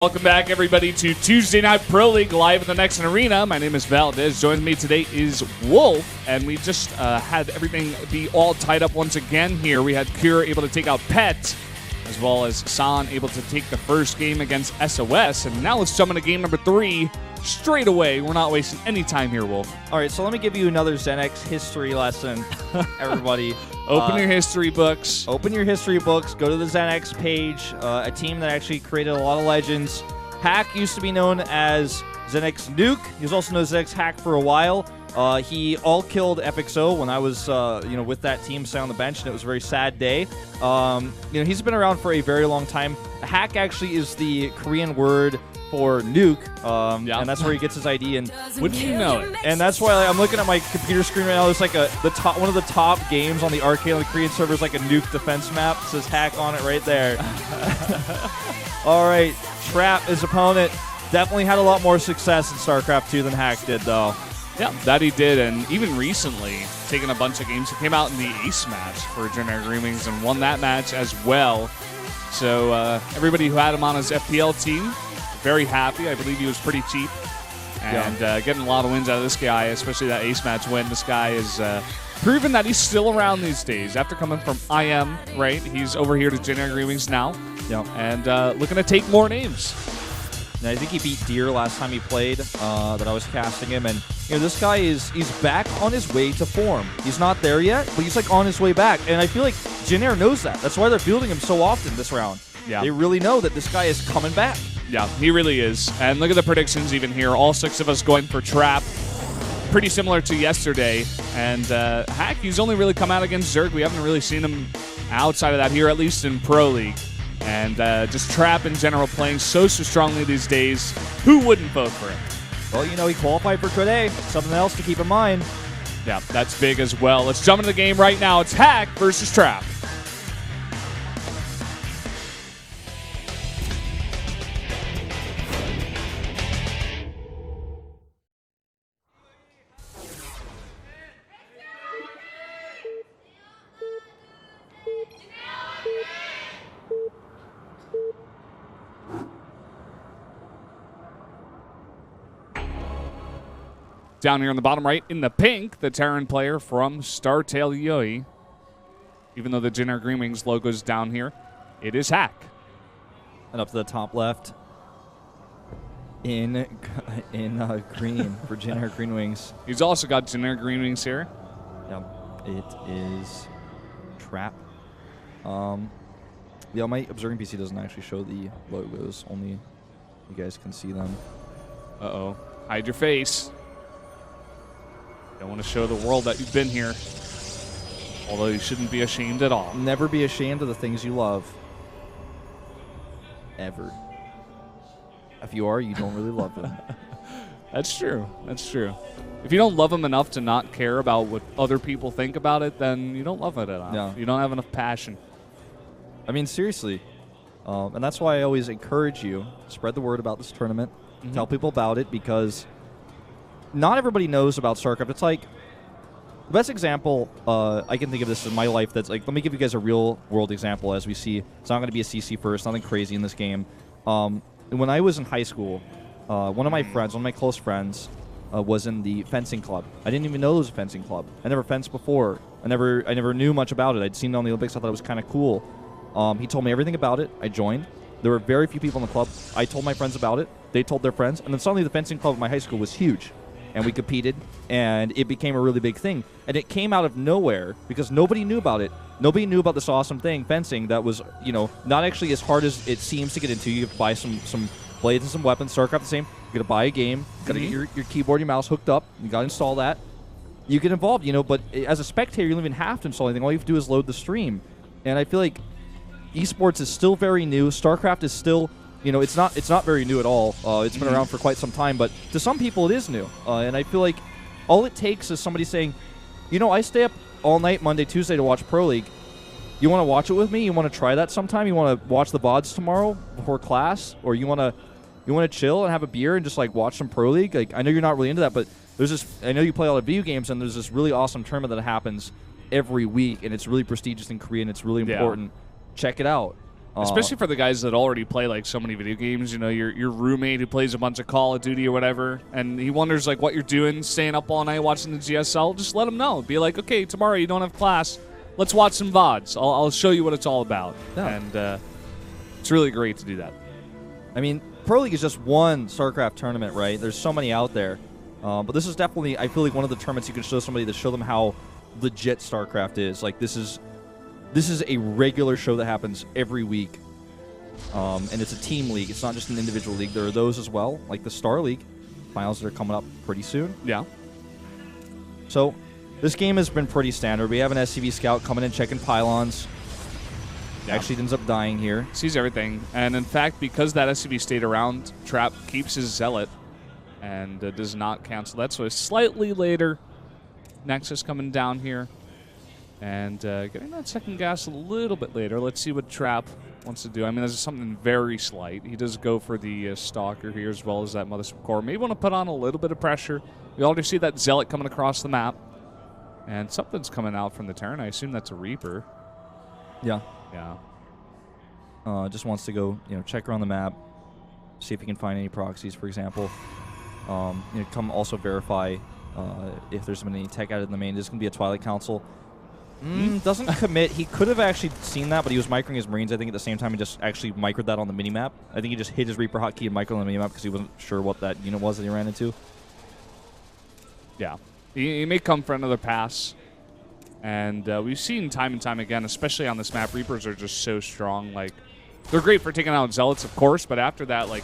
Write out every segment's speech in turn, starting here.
Welcome back, everybody, to Tuesday Night Pro League live in the Nexen Arena. My name is Valdez. Joining me today is Wolf, and we just had everything be all tied up once again here. We had Kure able to take out Pet, as well as San able to take the first game against SOS. And now let's jump into game number 3 straight away. We're not wasting any time here, Wolf. All right, so let me give you another Xenex history lesson, everybody. Open your history books. Open your history books. Go to the Xenex page, a team that actually created a lot of legends. Hack used to be known as Xenex Nuke. He was also known as Xenex Hack for a while. He all-killed FXO when I was, with that team sat on the bench, and it was a very sad day. He's been around for a very long time. Hack actually is the Korean word for nuke, and that's where he gets his ID. And wouldn't you know it? And that's why I'm looking at my computer screen right now. There's like one of the top games on the arcade on the Korean server is like a nuke defense map. It says Hack on it right there. All right, Trap, his opponent, definitely had a lot more success in StarCraft 2 than Hack did, though. Yeah, that he did, and even recently, taking a bunch of games. He came out in the Ace match for Generic Greenwings and won that match as well. So everybody who had him on his FPL team, very happy. I believe he was pretty cheap. And getting a lot of wins out of this guy, especially that Ace match win. This guy is proven that he's still around these days. After coming from IM, right? He's over here to Generic Greenwings now. Yep. And looking to take more names. And I think he beat Deer last time he played that I was casting him. And this guy he's back on his way to form. He's not there yet, but he's like on his way back. And I feel like Jenner knows that. That's why they're fielding him so often this round. Yeah. They really know that this guy is coming back. Yeah, he really is. And look at the predictions even here. All 6 of us going for Trap. Pretty similar to yesterday. And Hack, he's only really come out against Zerg. We haven't really seen him outside of that here, at least in Pro League. And just Trap in general playing so strongly these days. Who wouldn't vote for him? Well, he qualified for today. Something else to keep in mind. Yeah, that's big as well. Let's jump into the game right now. It's Hack versus Trap. Down here on the bottom right, in the pink, the Taran player from StarTale-yoe. Even though the Generic Greenwings logo is down here, it is Hack. And up to the top left, in green for Generic Greenwings. He's also got Generic Greenwings here. Yep, it is Trap. My observing PC doesn't actually show the logos. Only you guys can see them. Uh-oh. Hide your face. Don't want to show the world that you've been here. Although you shouldn't be ashamed at all. Never be ashamed of the things you love. Ever. If you are, you don't really love them. That's true. That's true. If you don't love them enough to not care about what other people think about it, then you don't love it enough. No. You don't have enough passion. I mean, seriously. And that's why I always encourage you, spread the word about this tournament. Mm-hmm. Tell people about it, because not everybody knows about StarCraft. It's like, the best example I can think of this in my life that's like, let me give you guys a real world example as we see. It's not going to be a CC first, nothing crazy in this game. When I was in high school, one of my close friends, was in the fencing club. I didn't even know there was a fencing club. I never fenced before. I never knew much about it. I'd seen it on the Olympics. I thought it was kind of cool. He told me everything about it. I joined. There were very few people in the club. I told my friends about it. They told their friends. And then suddenly the fencing club at my high school was huge. And we competed, and it became a really big thing. And it came out of nowhere because nobody knew about it. Nobody knew about this awesome thing, fencing, that was, not actually as hard as it seems to get into. You have to buy some blades and some weapons. StarCraft the same. You got to buy a game. You got to get your keyboard, your mouse hooked up. You got to install that. You get involved, but as a spectator, you don't even have to install anything. All you have to do is load the stream. And I feel like esports is still very new. StarCraft is still, it's not very new at all. It's been around for quite some time, but to some people it is new. And I feel like all it takes is somebody saying, I stay up all night Monday, Tuesday to watch Pro League. You want to watch it with me? You want to try that sometime? You want to watch the VODs tomorrow before class? Or you want to chill and have a beer and just like watch some Pro League? Like, I know you're not really into that, but I know you play a lot of video games, and there's this really awesome tournament that happens every week, and it's really prestigious in Korea, and it's really important. Check it out. Especially for the guys that already play like so many video games, you know, your roommate who plays a bunch of Call of Duty or whatever, and he wonders like what you're doing, staying up all night watching the GSL. Just let him know. Be like, okay, tomorrow you don't have class. Let's watch some VODs. I'll show you what it's all about. Yeah. And it's really great to do that. I mean, Pro League is just one StarCraft tournament, right? There's so many out there. But this is definitely, I feel like, one of the tournaments you can show somebody to show them how legit StarCraft is. Like, this is a regular show that happens every week. And it's a team league. It's not just an individual league. There are those as well, like the Star League finals that are coming up pretty soon. Yeah. So this game has been pretty standard. We have an SCV scout coming in, checking pylons. Yeah. Actually ends up dying here. Sees everything. And in fact, because that SCV stayed around, Trap keeps his Zealot and does not cancel that. So it's slightly later. Nexus coming down here. And getting that second gas a little bit later. Let's see what Trap wants to do. I mean, there's something very slight. He does go for the Stalker here as well as that Mothership Core. Maybe want to put on a little bit of pressure. We already see that Zealot coming across the map. And something's coming out from the Taran. I assume that's a Reaper. Yeah. Yeah. Just wants to go, check around the map, see if he can find any proxies, for example. Come also verify if there's been any tech added in the main. There's going to be a Twilight Council. Doesn't commit. He could have actually seen that, but he was microing his Marines, I think, at the same time. He just actually microed that on the minimap. I think he just hit his Reaper hotkey and microed on the minimap because he wasn't sure what that unit was that he ran into. Yeah. He may come for another pass. And we've seen time and time again, especially on this map, Reapers are just so strong. Like, they're great for taking out Zealots, of course, but after that, like,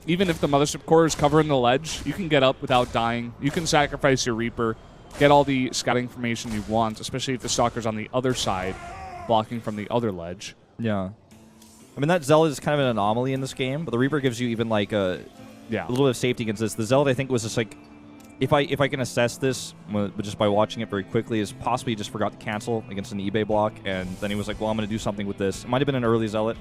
even if the Mothership Core is covering the ledge, you can get up without dying. You can sacrifice your Reaper, get all the scouting information you want, especially if the Stalker's on the other side, blocking from the other ledge. Yeah. I mean, that Zealot is kind of an anomaly in this game, but the Reaper gives you even, like, a little bit of safety against this. The Zealot, I think, was just, like, if I can assess this, just by watching it very quickly, is possibly just forgot to cancel against an eBay block, and then he was like, well, I'm going to do something with this. It might have been an early Zealot.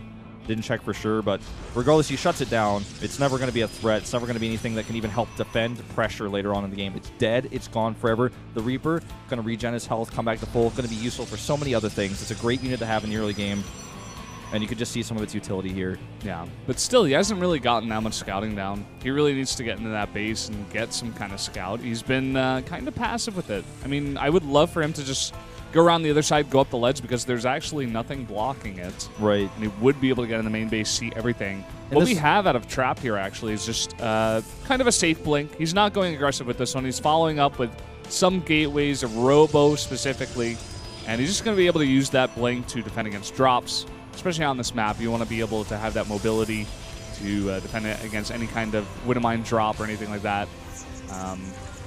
Didn't check for sure, but regardless, he shuts it down. It's never going to be a threat. It's never going to be anything that can even help defend pressure later on in the game. It's dead. It's gone forever. The Reaper, going to regen his health, come back to full, going to be useful for so many other things. It's a great unit to have in the early game, and you could just see some of its utility here. Yeah, but still, he hasn't really gotten that much scouting down. He really needs to get into that base and get some kind of scout. He's been kind of passive with it. I mean, I would love for him to just go around the other side, go up the ledge, because there's actually nothing blocking it. Right. And he would be able to get in the main base, see everything. And what we have out of Trap here, actually, is just kind of a safe blink. He's not going aggressive with this one. He's following up with some gateways, a Robo specifically, and he's just going to be able to use that blink to defend against drops. Especially on this map, you want to be able to have that mobility to defend against any kind of Widowmine drop or anything like that.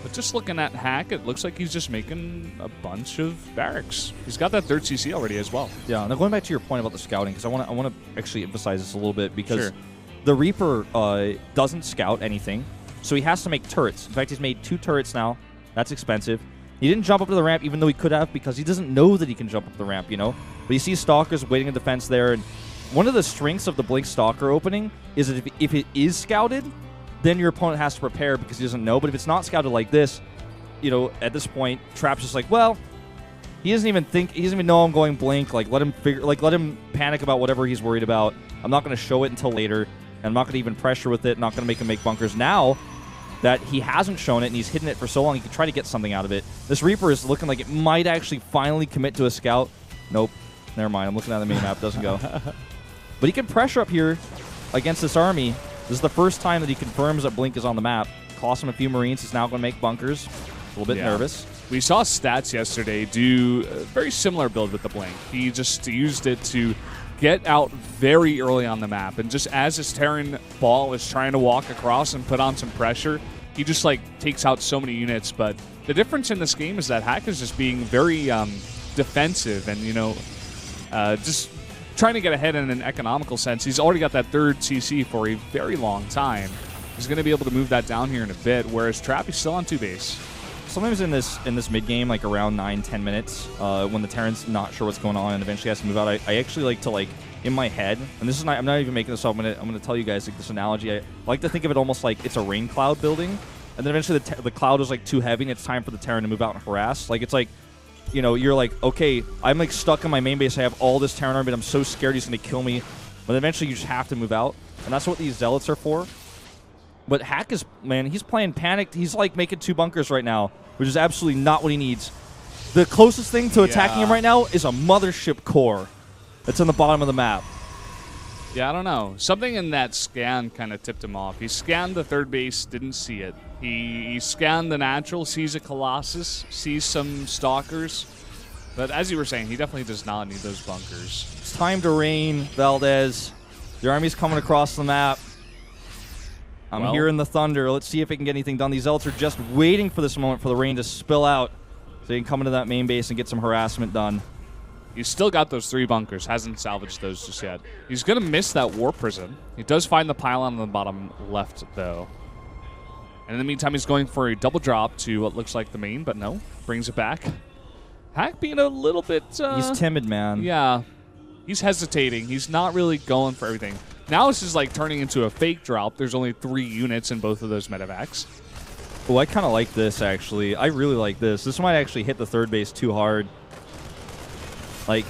But just looking at Hack, it looks like he's just making a bunch of barracks. He's got that 3rd CC already as well. Yeah, now going back to your point about the scouting, because I want to actually emphasize this a little bit, because the Reaper doesn't scout anything, so he has to make turrets. In fact, he's made 2 turrets now. That's expensive. He didn't jump up to the ramp, even though he could have, because he doesn't know that he can jump up the ramp, But you see Stalkers waiting in defense there, and one of the strengths of the Blink Stalker opening is that if it is scouted, then your opponent has to prepare because he doesn't know. But if it's not scouted like this, at this point, Trap's just like, well, he doesn't even know I'm going Blink. Like, let him panic about whatever he's worried about. I'm not going to show it until later, and I'm not going to even pressure with it. Not going to make him make bunkers now that he hasn't shown it and he's hidden it for so long. He can try to get something out of it. This Reaper is looking like it might actually finally commit to a scout. Nope. Never mind. I'm looking at the mini map. Doesn't go. But he can pressure up here against this army. This is the first time that he confirms that Blink is on the map. Cost him a few Marines. He's now going to make bunkers. A little bit nervous. We saw Stats yesterday do a very similar build with the Blink. He just used it to get out very early on the map. And just as his Terran ball is trying to walk across and put on some pressure, he just takes out so many units. But the difference in this game is that Hack is just being very defensive and, just trying to get ahead in an economical sense. He's already got that 3rd CC for a very long time. He's going to be able to move that down here in a bit, whereas Trap is still on 2 base. Sometimes in this mid game, like around 9-10 minutes, when the Terran's not sure what's going on and eventually has to move out, I actually like to in my head, and this is not, I'm not even making this up. I'm gonna tell you guys this analogy. I like to think of it almost like it's a rain cloud building, and then eventually the cloud is too heavy and it's time for the Terran to move out and harass. It's like, you're like, okay, I'm stuck in my main base. I have all this Terran army, but I'm so scared he's gonna kill me. But eventually you just have to move out, and that's what these Zealots are for. But Hack is, man, he's playing panicked. He's like making 2 bunkers right now, which is absolutely not what he needs. The closest thing to attacking him right now is a mothership core that's on the bottom of the map. Yeah, I don't know. Something in that scan kind of tipped him off. He scanned the third base, didn't see it. He scanned the natural, sees a Colossus, sees some Stalkers. But as you were saying, he definitely does not need those bunkers. It's time to rain, Valdez. The army's coming across the map. I'm hearing the thunder. Let's see if it can get anything done. These Zealots are just waiting for this moment for the rain to spill out so they can come into that main base and get some harassment done. He's still got those 3 bunkers. Hasn't salvaged those just yet. He's going to miss that War Prison. He does find the pylon on the bottom left, though. And in the meantime, he's going for a double drop to what looks like the main, but no. Brings it back. Hack being a little bit... he's timid, man. Yeah. He's hesitating. He's not really going for everything. Now this is like turning into a fake drop. There's only 3 units in both of those medevacs. Oh, I kind of like this, actually. I really like this. This might actually hit the third base too hard. Like,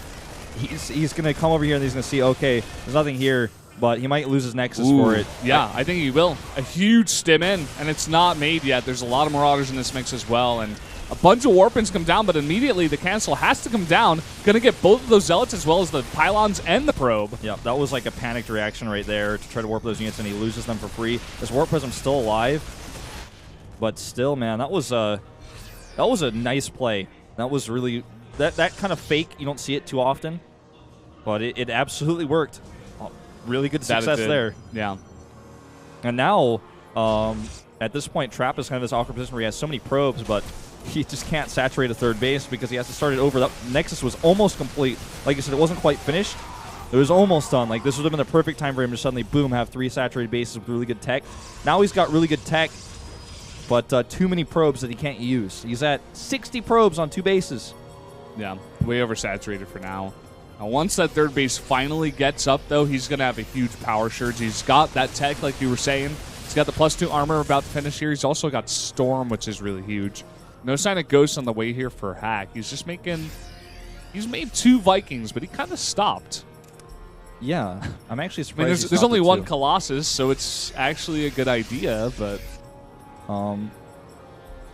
he's going to come over here and he's going to see, okay, there's nothing here, but he might lose his Nexus for it. Yeah, I think he will. A huge stim in, and it's not made yet. There's a lot of Marauders in this mix as well, and a bunch of Warpins come down, but immediately the cancel has to come down. Going to get both of those Zealots as well as the Pylons and the Probe. Yeah, that was like a panicked reaction right there to try to warp those units, and he loses them for free. This Warp Prism's still alive, but still, man, that was a nice play. That was really... That kind of fake, you don't see it too often, but it absolutely worked. Really good success there. Yeah. And now, at this point, Trap is kind of this awkward position where he has so many probes, but he just can't saturate a third base because he has to start it over. That Nexus was almost complete. Like I said, it wasn't quite finished. It was almost done. Like, this would have been the perfect time for him to suddenly, boom, have 3 saturated bases with really good tech. Now he's got really good tech, but too many probes that he can't use. He's at 60 probes on 2 bases. Yeah, way oversaturated for now. Now, once that third base finally gets up, though, he's going to have a huge power surge. He's got that tech, like you were saying. He's got the +2 armor about to finish here. He's also got Storm, which is really huge. No sign of Ghost on the way here for Hack. He's just making... He's made 2 Vikings, but he kind of stopped. Yeah, I'm actually surprised. I mean, there's only 1 Colossus, so it's actually a good idea, but...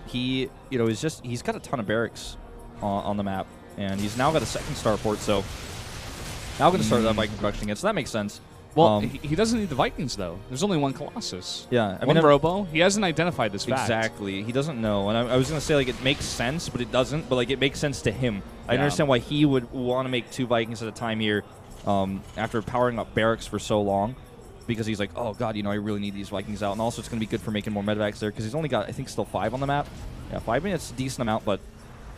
He's got a ton of barracks on the map, and he's now got a 2nd starport, so now going to start that Viking production again, so that makes sense. Well, he doesn't need the Vikings, though. There's only 1 Colossus. Yeah. I mean, Robo. He hasn't identified this fact. Exactly. He doesn't know, and I was going to say, like, it makes sense, but it doesn't, but, like, it makes sense to him. I understand why he would want to make 2 Vikings at a time here after powering up barracks for so long, because he's like, oh, God, I really need these Vikings out, and also it's going to be good for making more medevacs there, because he's only got, I think, still 5 on the map. Yeah, 5, I mean, it's a decent amount, but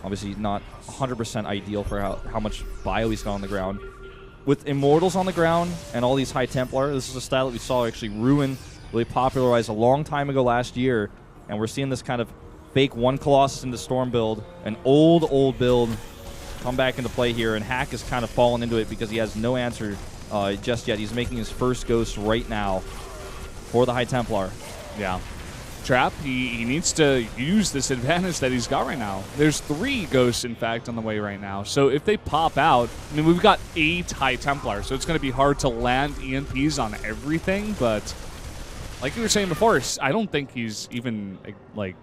obviously not 100% ideal for how much bio he's got on the ground. With Immortals on the ground and all these High Templar, this is a style that we saw actually really popularized a long time ago last year, and we're seeing this kind of fake 1 Colossus into Storm build, an old build, come back into play here, and Hack has kind of fallen into it because he has no answer just yet. He's making his first Ghost right now for the High Templar. Yeah. Trap, he needs to use this advantage that he's got right now. There's 3 Ghosts, in fact, on the way right now. So if they pop out, I mean, we've got 8 High Templar, so it's going to be hard to land EMPs on everything, but like you were saying before, I don't think he's even, like,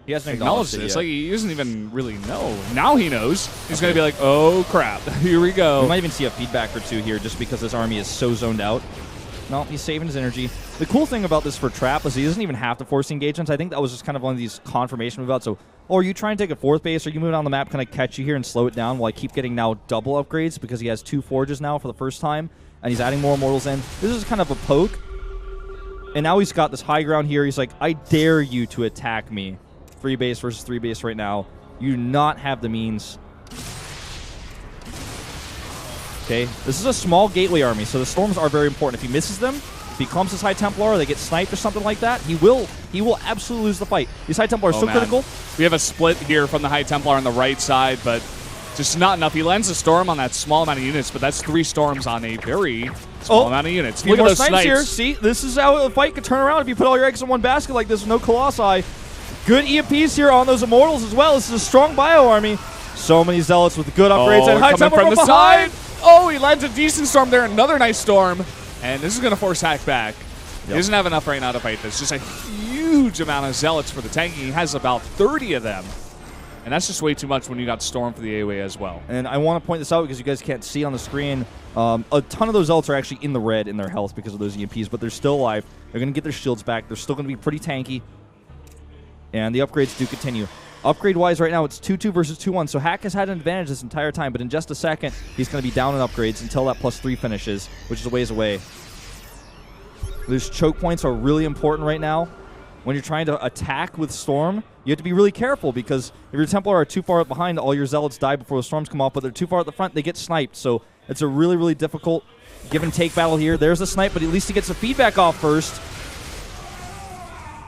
he hasn't acknowledged this. Like, he doesn't even really know. Now he knows. He's going to be like, oh, crap, here we go. We might even see a feedback or 2 here just because this army is so zoned out. No, he's saving his energy. The cool thing about this for Trap is he doesn't even have to force engagements. I think that was just kind of one of these confirmation move outs. So, are you trying to take a 4th base, or you move down the map, kind of catch you here and slow it down while I keep getting now double upgrades because he has 2 forges now for the first time, and he's adding more Immortals in. This is kind of a poke. And now he's got this high ground here. He's like, I dare you to attack me. 3 base versus 3 base right now. You do not have the means. Okay, this is a small gateway army, so the storms are very important. If he misses them, if he clumps his High Templar, or they get sniped or something like that, he will absolutely lose the fight. These High Templar are so critical. We have a split here from the High Templar on the right side, but just not enough. He lands a storm on that small amount of units, but that's 3 storms on a very small amount of units. Look at those snipes here. See, this is how a fight could turn around if you put all your eggs in one basket like this with no Colossi. Good EMPs here on those Immortals as well. This is a strong bio army. So many Zealots with good upgrades. And High Templar from behind. Oh, he lands a decent storm there. Another nice storm. And this is going to force Hack back. He doesn't have enough right now to fight this. Just a huge amount of zealots for the tanking. He has about 30 of them. And that's just way too much when you got Storm for the AoE as well. And I want to point this out because you guys can't see on the screen. A ton of those zealots are actually in the red in their health because of those EMPs, but they're still alive. They're going to get their shields back. They're still going to be pretty tanky. And the upgrades do continue. Upgrade-wise, right now, it's 2-2 versus 2-1, so Hack has had an advantage this entire time, but in just a second, he's going to be down in upgrades until that +3 finishes, which is a ways away. Those choke points are really important right now. When you're trying to attack with Storm, you have to be really careful because if your Templar are too far up behind, all your Zealots die before the Storms come off, but they're too far at the front, they get sniped. So it's a really, really difficult give-and-take battle here. There's the snipe, but at least he gets the feedback off first.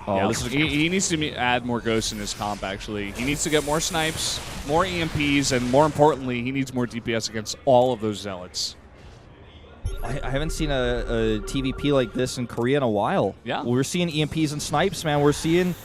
Oh, yeah, this is he needs to add more ghosts in his comp, actually. He needs to get more snipes, more EMPs, and more importantly, he needs more DPS against all of those Zealots. I haven't seen a TVP like this in Korea in a while. Yeah. We're seeing EMPs and snipes, man. We're seeing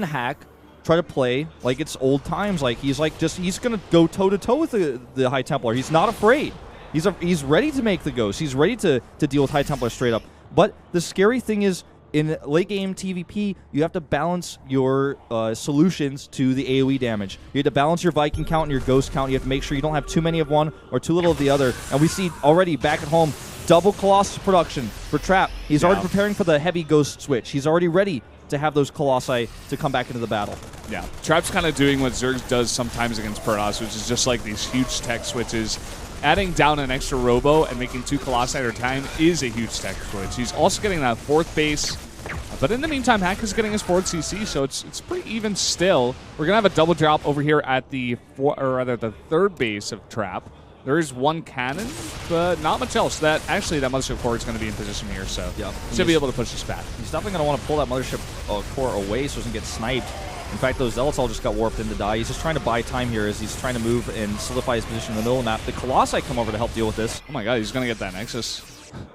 Hack try to play like it's old times. Like he's gonna go toe-to-toe with the High Templar. He's not afraid. He's ready to make the ghost. He's ready to deal with High Templar straight up. But the scary thing is, in late game TVP, you have to balance your solutions to the AoE damage. You have to balance your Viking count and your Ghost count. You have to make sure you don't have too many of one or too little of the other. And we see already back at home, double Colossus production for Trap. He's already preparing for the heavy Ghost switch. He's already ready to have those Colossi to come back into the battle. Yeah. Trap's kind of doing what Zerg does sometimes against Protoss, which is just like these huge tech switches. Adding down an extra Robo and making 2 Colossi at a time is a huge tech switch. He's also getting that 4th base. But in the meantime, Hack is getting his 4th CC, so it's pretty even still. We're going to have a double drop over here at the 3rd base of Trap. There is 1 cannon, but not much else. That Mothership Core is going to be in position here, so should be able to push this back. He's definitely going to want to pull that Mothership Core away so he doesn't get sniped. In fact, those Zealots all just got warped in to die. He's just trying to buy time here as he's trying to move and solidify his position in the middle of the map. The Colossi come over to help deal with this. Oh my god, he's going to get that Nexus.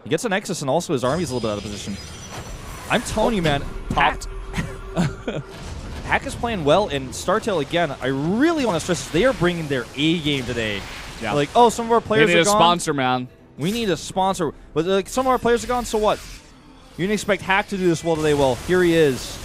He gets a Nexus, and also his army's a little bit out of position. I'm telling you, man, Hack is playing well, and StarTale, again, I really want to stress this, they are bringing their A game today. Yeah. Like, oh, some of our players are gone. We need a sponsor, man. We need a sponsor. But like, some of our players are gone, so what? You didn't expect Hack to do this well today. Well, here he is.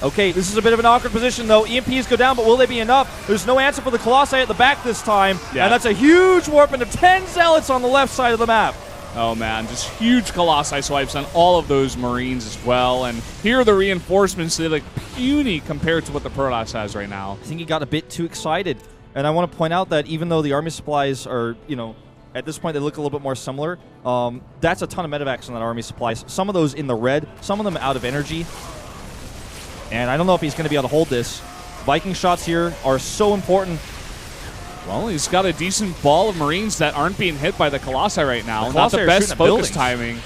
Okay, this is a bit of an awkward position, though. EMPs go down, but will they be enough? There's no answer for the Colossi at the back this time. Yeah. And that's a huge warp into 10 Zealots on the left side of the map. Oh, man, just huge Colossi swipes on all of those Marines as well. And here are the reinforcements. They look puny compared to what the Protoss has right now. I think he got a bit too excited. And I want to point out that even though the army supplies are, at this point they look a little bit more similar, that's a ton of medevacs on that army supplies. Some of those in the red, some of them out of energy. And I don't know if he's going to be able to hold this. Viking shots here are so important. Well, he's got a decent ball of Marines that aren't being hit by the Colossi right now. Not the best focus timing.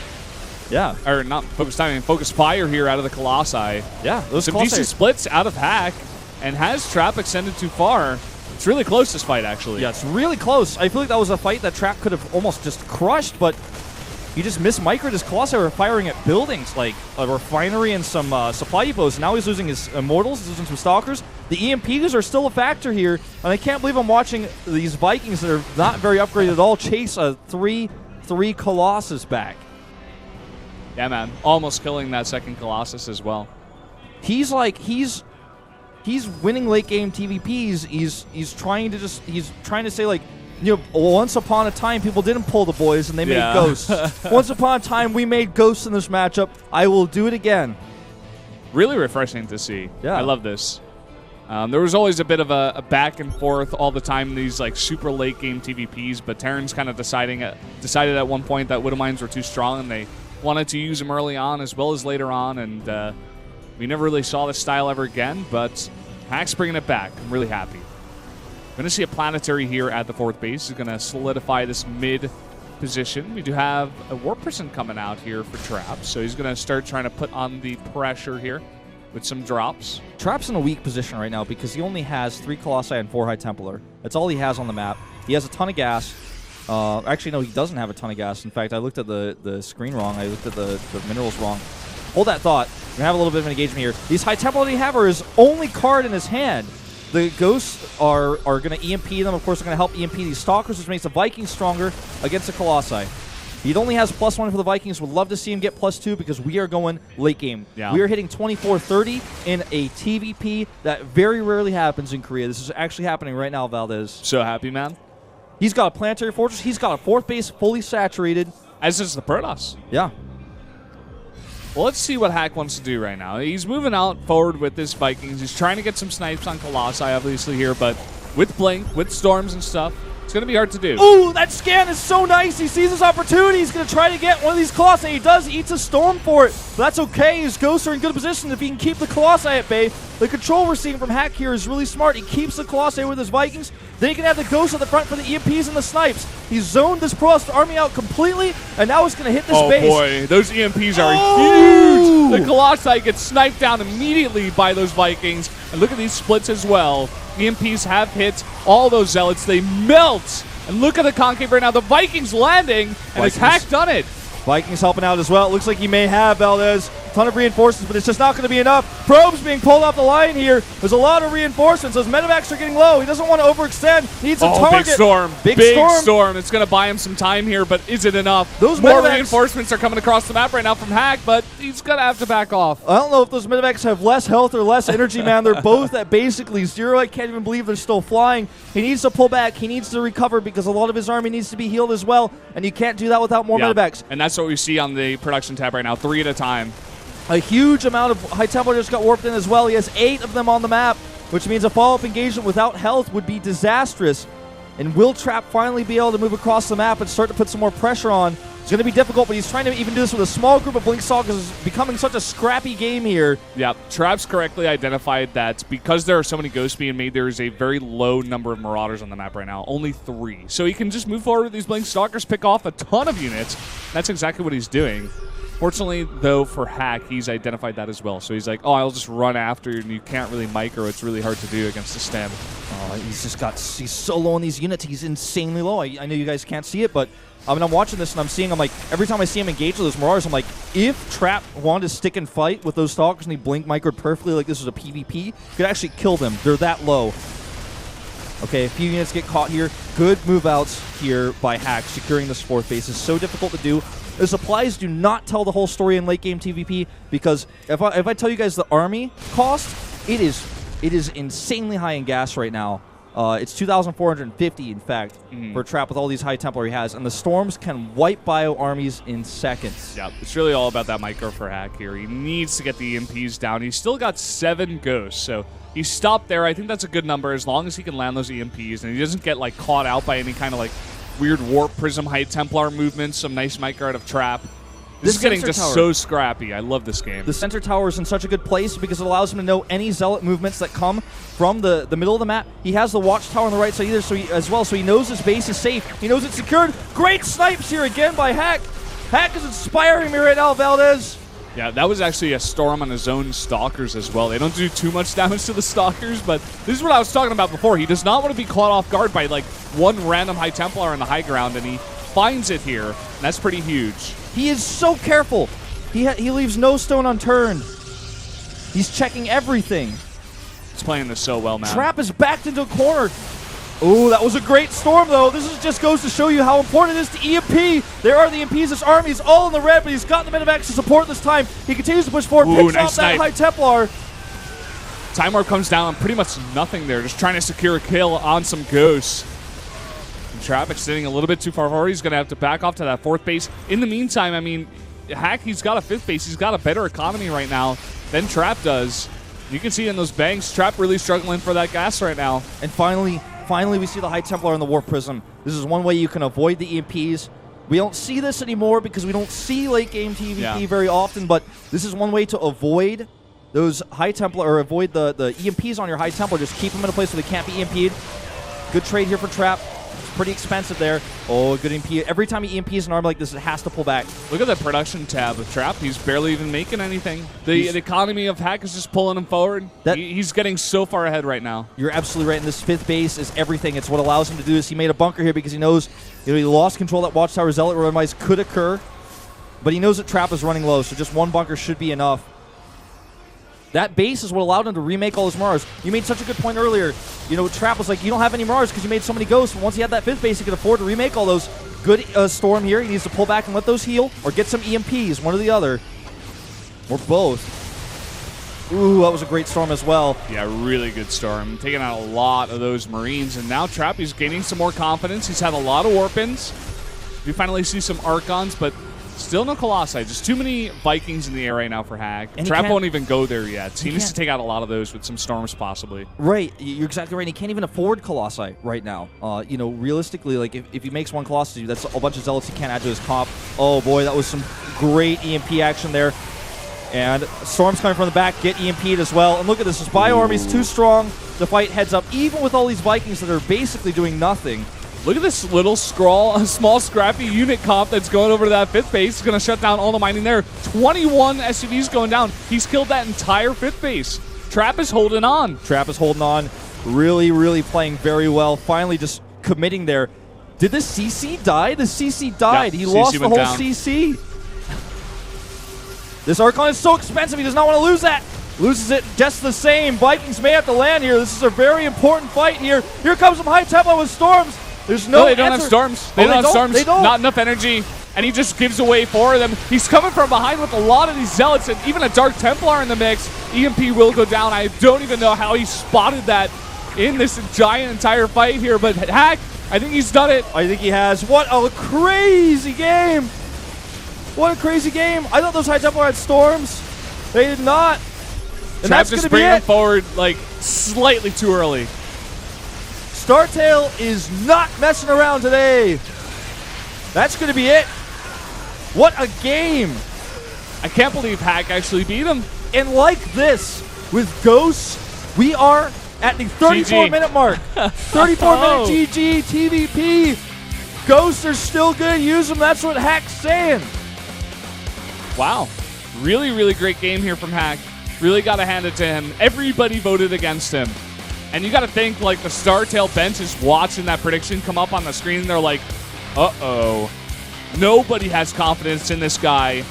Yeah. Or not focus timing, focus fire here out of the Colossi. Yeah. Those some decent splits out of Hack, and has Trap extended too far. It's really close, this fight, actually. Yeah, it's really close. I feel like that was a fight that Trap could have almost just crushed, but he just missed-microed his Colossi were firing at buildings, like a refinery and some supply depots. Now he's losing his Immortals, he's losing some Stalkers. The EMPs are still a factor here, and I can't believe I'm watching these Vikings that are not very upgraded at all chase a 3-3 Colossus back. Yeah, man. Almost killing that second Colossus as well. He's winning late game TVPs. He's trying to say, like, once upon a time people didn't pull the boys and they made ghosts. Once upon a time we made ghosts in this matchup. I will do it again. Really refreshing to see. Yeah. I love this. There was always a bit of a back and forth all the time in these like super late game TVPs, but Taran's kind of decided at one point that Widow Mines were too strong and they wanted to use them early on as well as later on, and we never really saw this style ever again, but Hack's bringing it back. I'm really happy. We're going to see a planetary here at the 4th base. He's going to solidify this mid position. We do have a Warp Person coming out here for Trap, so he's going to start trying to put on the pressure here with some drops. Trap's in a weak position right now because he only has 3 Colossi and 4 High Templar. That's all he has on the map. He has a ton of gas. Actually, no, he doesn't have a ton of gas. In fact, I looked at the screen wrong. I looked at the minerals wrong. Hold that thought. We're going to have a little bit of an engagement here. These High Templar that he have are his only card in his hand. The Ghosts are going to EMP them. Of course, they're going to help EMP these Stalkers, which makes the Vikings stronger against the Colossi. He only has +1 for the Vikings. Would love to see him get +2 because we are going late game. Yeah. We are hitting 24-30 in a TVP. That very rarely happens in Korea. This is actually happening right now, Valdez. So happy, man. He's got a planetary fortress. He's got a 4th base fully saturated. As is the Protoss. Yeah. Well, let's see what Hack wants to do right now. He's moving out forward with this Vikings. He's trying to get some snipes on Colossi, obviously, here, but with Blink, with Storms and stuff, it's going to be hard to do. Ooh, that scan is so nice. He sees his opportunity. He's going to try to get one of these Colossi. He does. He eats a Storm for it. But that's okay. His Ghosts are in good position if he can keep the Colossi at bay. The control we're seeing from Hack here is really smart. He keeps the Colossi with his Vikings. Then he can have the Ghosts at the front for the EMPs and the snipes. He's zoned this Protoss army out completely, and now he's going to hit this base. Oh, boy. Those EMPs are huge. The Colossi get sniped down immediately by those Vikings. And look at these splits as well. EMPs have hit all those Zealots. They melt. And look at the Concave right now. The Vikings landing, and has Hack done it. Vikings helping out as well. It looks like he may have, Valdez. Ton of reinforcements, but it's just not going to be enough. Probes being pulled off the line here. There's a lot of reinforcements. Those medevacs are getting low. He doesn't want to overextend. He needs a target. Big storm. Big storm. It's going to buy him some time here, but is it enough? Those more medevacs, reinforcements are coming across the map right now from Hack, but he's going to have to back off. I don't know if those medevacs have less health or less energy, man. They're both at basically 0. I can't even believe they're still flying. He needs to pull back. He needs to recover because a lot of his army needs to be healed as well, and you can't do that without more medevacs. And that's what we see on the production tab right now, 3 at a time. A huge amount of High Templar just got warped in as well. He has 8 of them on the map, which means a follow-up engagement without health would be disastrous. And will Trap finally be able to move across the map and start to put some more pressure on? It's going to be difficult, but he's trying to even do this with a small group of Blink Stalkers. It's becoming such a scrappy game here. Yeah, Trap's correctly identified that because there are so many ghosts being made, there is a very low number of Marauders on the map right now, only 3. So he can just move forward with these Blink Stalkers, pick off a ton of units. That's exactly what he's doing. Fortunately, though, for Hack, he's identified that as well. So he's like, oh, I'll just run after you, and you can't really micro. It's really hard to do against the stem. He's so low on these units. He's insanely low. I know you guys can't see it, but I mean, I'm watching this, and I'm seeing, every time I see him engage with those Marauders, I'm like, if Trap wanted to stick and fight with those Stalkers and he blink microed perfectly like this was a PvP, he could actually kill them. They're that low. Okay, a few units get caught here. Good move outs here by Hack. Securing this 4th base is so difficult to do. The supplies do not tell the whole story in late game TVP because if I tell you guys the army cost, it is insanely high in gas right now. It's 2,450 in fact for Trap with all these High Templar he has, and the Storms can wipe bio armies in seconds. Yeah, it's really all about that micro for Hack here. He needs to get the EMPs down. He's still got 7 ghosts, so he stopped there. I think that's a good number as long as he can land those EMPs and he doesn't get caught out by any kind of weird Warp Prism High Templar movements, some nice micro out of Trap. This is getting just so scrappy. I love this game. The center tower is in such a good place because it allows him to know any Zealot movements that come from the middle of the map. He has the watchtower on the right side either, so he knows his base is safe. He knows it's secured. Great snipes here again by Hack. Hack is inspiring me right now, Valdez. Yeah, that was actually a Storm on his own Stalkers as well. They don't do too much damage to the Stalkers, but this is what I was talking about before. He does not want to be caught off guard by one random High Templar on the high ground, and he finds it here, and that's pretty huge. He is so careful. He leaves no stone unturned. He's checking everything. He's playing this so well, man. Trap is backed into a corner. Oh, that was a great storm, though. This just goes to show you how important it is to EMP. There are the EMPs. This army is all in the red, but he's got the medevacs to support this time. He continues to push forward, picks off that High Templar. Time Warp comes down on pretty much nothing there, just trying to secure a kill on some ghosts. And Trap extending a little bit too far forward. He's going to have to back off to that 4th base. In the meantime, I mean, Hack, he's got a 5th base. He's got a better economy right now than Trap does. You can see in those banks, Trap really struggling for that gas right now. And finally, we see the High Templar in the Warp Prism. This is one way you can avoid the EMPs. We don't see this anymore because we don't see late game TVP very often, but this is one way to avoid those High Templar, or avoid the EMPs on your High Templar. Just keep them in a place where they can't be EMP'd. Good trade here for Trap. It's pretty expensive there. Oh, good EMP. Every time he EMPs an army like this, it has to pull back. Look at the production tab of Trap. He's barely even making anything. The economy of Hack is just pulling him forward. He's getting so far ahead right now. You're absolutely right. And this 5th base is everything. It's what allows him to do this. He made a bunker here because he knows he lost control of that Watchtower. Zealot otherwise could occur. But he knows that Trap is running low, so just one bunker should be enough. That base is what allowed him to remake all his Mars. You made such a good point earlier. You know, Trap was like, you don't have any Mars because you made so many Ghosts. But once he had that 5th base, he could afford to remake all those. Good Storm here. He needs to pull back and let those heal or get some EMPs, one or the other. Or both. Ooh, that was a great Storm as well. Yeah, really good Storm. Taking out a lot of those Marines. And now Trap is gaining some more confidence. He's had a lot of Warpins. We finally see some Archons, but still no Colossi. Just too many Vikings in the air right now for Hack. And Trap won't even go there yet. He needs to take out a lot of those with some Storms possibly. Right. You're exactly right. He can't even afford Colossi right now. You know, realistically, like if he makes one Colossi, that's a bunch of Zealots he can't add to his comp. Oh, boy, that was some great EMP action there. And Storm's coming from the back, get EMP'd as well. And look at this. This Bio Army's too strong to fight heads up, even with all these Vikings that are basically doing nothing. Look at this little small scrappy unit comp that's going over to that 5th base. He's going to shut down all the mining there. 21 SUVs going down. He's killed that entire 5th base. Trap is holding on. Trap is holding on. Really, really playing very well. Finally just committing there. Did the CC die? The CC died. Yeah, he CC lost the whole down. CC. This Archon is so expensive. He does not want to lose that. Loses it just the same. Vikings may have to land here. This is a very important fight here. Here comes some high tempo with Storms. There's no they don't answer. have Storms. They don't have Storms. They don't. Not enough energy. And he just gives away 4 of them. He's coming from behind with a lot of these Zealots and even a Dark Templar in the mix. EMP will go down. I don't even know how he spotted that in this giant entire fight here. But Hack, I think he's done it. I think he has. What a crazy game. What a crazy game. I thought those high Templar had Storms. They did not. And Trap's that's going just to be bringing it. him forward like slightly too early. StarTale is not messing around today. That's going to be it. What a game. I can't believe Hack actually beat him. And like this, with Ghosts, we are at the 34-minute mark. 34-minute GG, TVP. Ghosts are still good. Use them. That's what Hack's saying. Wow. Really, really great game here from Hack. Really got to hand it to him. Everybody voted against him. And you got to think, like, the StarTale bench is watching that prediction come up on the screen, and they're like, uh-oh. Nobody has confidence in this guy.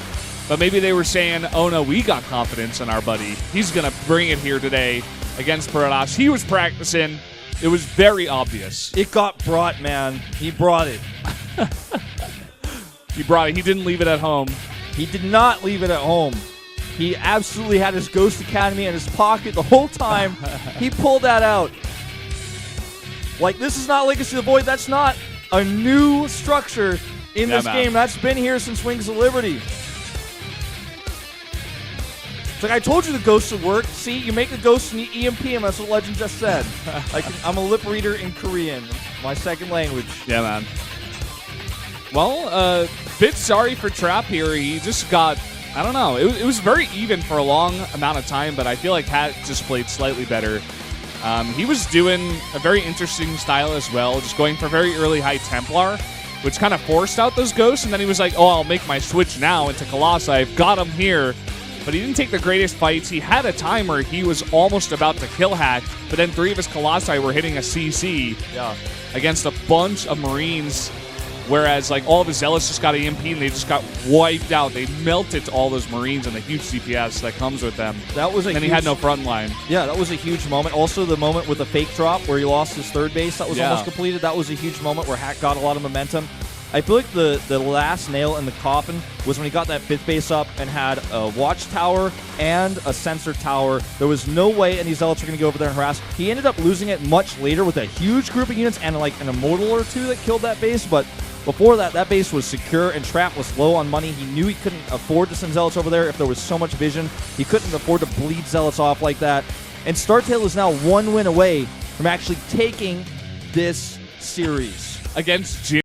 But maybe they were saying, oh, no, we got confidence in our buddy. He's going to bring it here today against Protoss. He was practicing. It was very obvious. It got brought, man. He brought it. He brought it. He didn't leave it at home. He did not leave it at home. He absolutely had his Ghost Academy in his pocket the whole time. He pulled that out. Like, this is not Legacy of the Void. That's not a new structure in this game. That's been here since Wings of Liberty. It's like, I told you the Ghosts would work. See, you make the Ghosts and you EMP him. That's what Legend just said. I'm a lip reader in Korean, my second language. Yeah, man. Well, bit sorry for Trap here. He just got... I don't know. It was very even for a long amount of time, but I feel like Hat just played slightly better. He was doing a very interesting style as well, just going for very early high Templar, which kind of forced out those Ghosts, and then he was like, oh, I'll make my switch now into Colossi. I've got him here. But he didn't take the greatest fights. He had a time where he was almost about to kill Hack, but then 3 of his Colossi were hitting a CC against a bunch of Marines. Whereas, like, all of his Zealots just got EMP and they just got wiped out. They melted all those Marines and the huge DPS that comes with them. That was and he had no front line. Yeah, that was a huge moment. Also, the moment with the fake drop where he lost his 3rd base, that was almost completed. That was a huge moment where Hack got a lot of momentum. I feel like the last nail in the coffin was when he got that 5th base up and had a watchtower and a sensor tower. There was no way any Zealots were going to go over there and harass. He ended up losing it much later with a huge group of units and like an Immortal or 2 that killed that base, but before that, that base was secure and Trap was low on money. He knew he couldn't afford to send Zealots over there if there was so much vision. He couldn't afford to bleed Zealots off like that. And StarTale is now 1 win away from actually taking this series against Jim.